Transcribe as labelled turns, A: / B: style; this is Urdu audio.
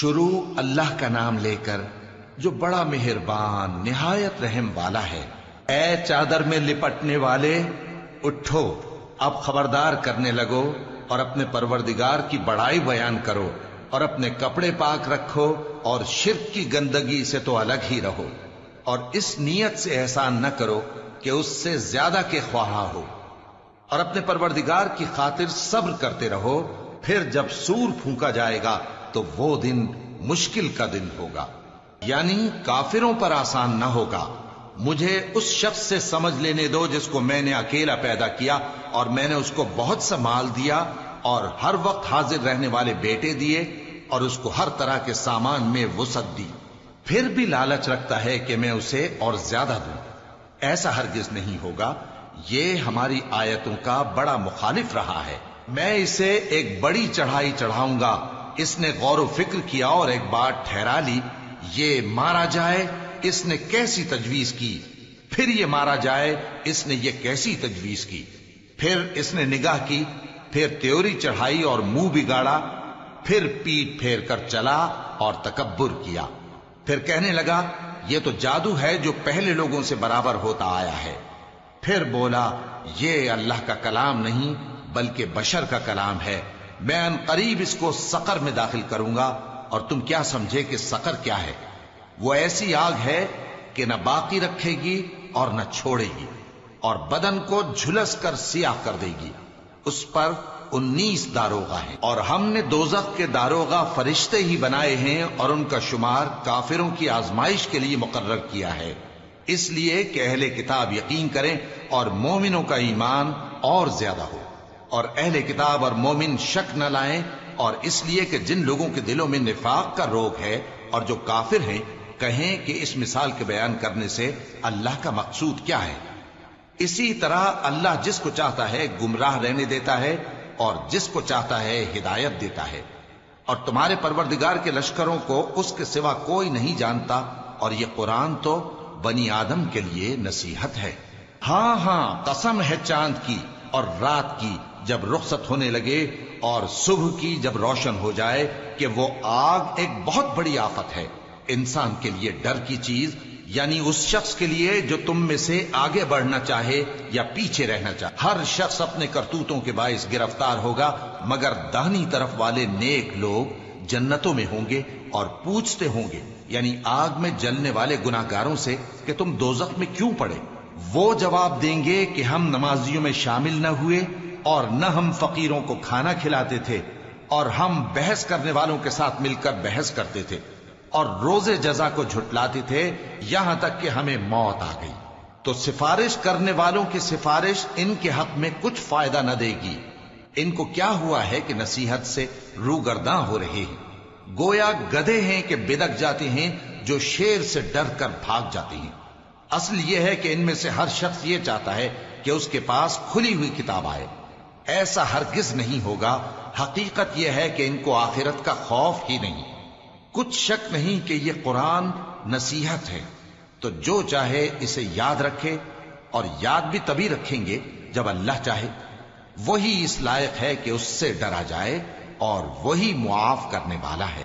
A: شروع اللہ کا نام لے کر جو بڑا مہربان نہایت رحم والا ہے۔ اے چادر میں لپٹنے والے، اٹھو، اب خبردار کرنے لگو اور اپنے پروردگار کی بڑائی بیان کرو، اور اپنے کپڑے پاک رکھو اور شرک کی گندگی سے تو الگ ہی رہو، اور اس نیت سے احسان نہ کرو کہ اس سے زیادہ کے خواہاں ہو، اور اپنے پروردگار کی خاطر صبر کرتے رہو۔ پھر جب سور پھونکا جائے گا تو وہ دن مشکل کا دن ہوگا، یعنی کافروں پر آسان نہ ہوگا۔ مجھے اس شخص سے سمجھ لینے دو جس کو میں نے اکیلا پیدا کیا، اور میں نے اس کو بہت سا مال دیا اور ہر وقت حاضر رہنے والے بیٹے دیے، اور اس کو ہر طرح کے سامان میں وسعت دی، پھر بھی لالچ رکھتا ہے کہ میں اسے اور زیادہ دوں۔ ایسا ہرگز نہیں ہوگا، یہ ہماری آیتوں کا بڑا مخالف رہا ہے۔ میں اسے ایک بڑی چڑھائی چڑھاؤں گا۔ اس نے غور و فکر کیا اور ایک بات ٹھہرا لی، یہ مارا جائے، اس نے کیسی تجویز کی، پھر یہ مارا جائے، اس نے یہ کیسی تجویز کی، پھر اس نے نگاہ کی، پھر تیوری چڑھائی اور منہ بگاڑا، پھر پیٹ پھیر کر چلا اور تکبر کیا، پھر کہنے لگا یہ تو جادو ہے جو پہلے لوگوں سے برابر ہوتا آیا ہے، پھر بولا یہ اللہ کا کلام نہیں بلکہ بشر کا کلام ہے، میں ان قریب اس کو سقر میں داخل کروں گا، اور تم کیا سمجھے کہ سقر کیا ہے؟ وہ ایسی آگ ہے کہ نہ باقی رکھے گی اور نہ چھوڑے گی، اور بدن کو جھلس کر سیاہ کر دے گی۔ اس پر 19 داروغہ ہیں، اور ہم نے دوزخ کے داروغہ فرشتے ہی بنائے ہیں، اور ان کا شمار کافروں کی آزمائش کے لیے مقرر کیا ہے، اس لیے کہ اہل کتاب یقین کریں اور مومنوں کا ایمان اور زیادہ ہو، اور اہل کتاب اور مومن شک نہ لائیں، اور اس لیے کہ جن لوگوں کے دلوں میں نفاق کا روگ ہے اور جو کافر ہیں کہیں کہ اس مثال کے بیان کرنے سے اللہ کا مقصود کیا ہے۔ اسی طرح اللہ جس کو چاہتا ہے گمراہ رہنے دیتا ہے اور جس کو چاہتا ہے ہدایت دیتا ہے، اور تمہارے پروردگار کے لشکروں کو اس کے سوا کوئی نہیں جانتا، اور یہ قرآن تو بنی آدم کے لیے نصیحت ہے۔ ہاں ہاں، قسم ہے چاند کی اور رات کی جب رخصت ہونے لگے، اور صبح کی جب روشن ہو جائے، کہ وہ آگ ایک بہت بڑی آفت ہے، انسان کے لیے ڈر کی چیز، یعنی اس شخص کے لیے جو تم میں سے آگے بڑھنا چاہے یا پیچھے رہنا چاہے۔ ہر شخص اپنے کرتوتوں کے باعث گرفتار ہوگا، مگر داہنی طرف والے نیک لوگ جنتوں میں ہوں گے اور پوچھتے ہوں گے، یعنی آگ میں جلنے والے گناہگاروں سے، کہ تم دوزخ میں کیوں پڑے؟ وہ جواب دیں گے کہ ہم نمازیوں میں شامل نہ ہوئے، اور نہ ہم فقیروں کو کھانا کھلاتے تھے، اور ہم بحث کرنے والوں کے ساتھ مل کر بحث کرتے تھے، اور روز جزا کو جھٹلاتے تھے، یہاں تک کہ ہمیں موت آ گئی۔ تو سفارش کرنے والوں کی سفارش ان کے حق میں کچھ فائدہ نہ دے گی۔ ان کو کیا ہوا ہے کہ نصیحت سے روگرداں ہو رہے ہیں، گویا گدھے ہیں کہ بدک جاتے ہیں جو شیر سے ڈر کر بھاگ جاتے ہیں۔ اصل یہ ہے کہ ان میں سے ہر شخص یہ چاہتا ہے کہ اس کے پاس کھلی ہوئی کتاب آئے، ایسا ہرگز نہیں ہوگا۔ حقیقت یہ ہے کہ ان کو آخرت کا خوف ہی نہیں۔ کچھ شک نہیں کہ یہ قرآن نصیحت ہے، تو جو چاہے اسے یاد رکھے، اور یاد بھی تبھی رکھیں گے جب اللہ چاہے۔ وہی اس لائق ہے کہ اس سے ڈرا جائے، اور وہی معاف کرنے والا ہے۔